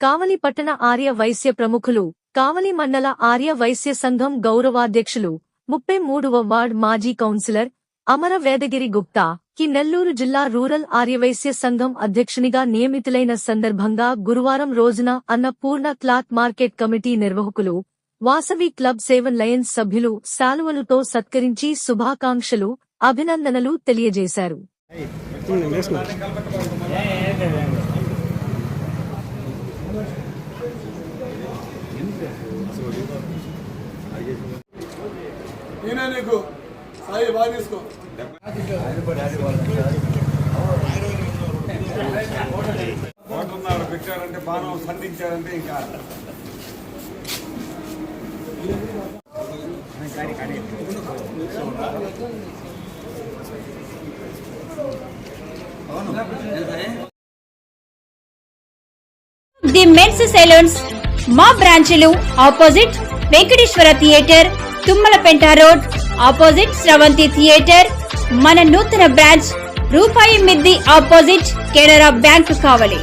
కావలి పట్టణ ఆర్య వైశ్య ప్రముఖులు, కావలి మండల ఆర్య వైశ్య సంఘం గౌరవాధ్యక్షులు, 33వ వార్డ్ మాజీ కౌన్సిలర్ అమర వేదగిరి గుప్తా కి నెల్లూరు జిల్లా రూరల్ ఆర్యవైశ్య సంఘం అధ్యక్షునిగా నియమితులైన సందర్భంగా గురువారం రోజున అన్నపూర్ణ క్లాత్ మార్కెట్ కమిటీ నిర్వాహకులు, వాసవి క్లబ్ 7 లయన్స్ సభ్యులు శాలువలతో సత్కరించి శుభాకాంక్షలు, అభినందనలు తెలియజేశారు. పెట్టారంటే బాణం సంధించారంటే ఇంకా ది మెన్స్ సెలూన్స్ మా బ్రాంచ్లు opposite Venkateswara theatre, Tummalapenta road opposite Sravanthi theatre. మన నూతన బ్రాంచ్ రూపాయి మిద్ది ఆపోజిట్ కెనరా బ్యాంక్ కావలి.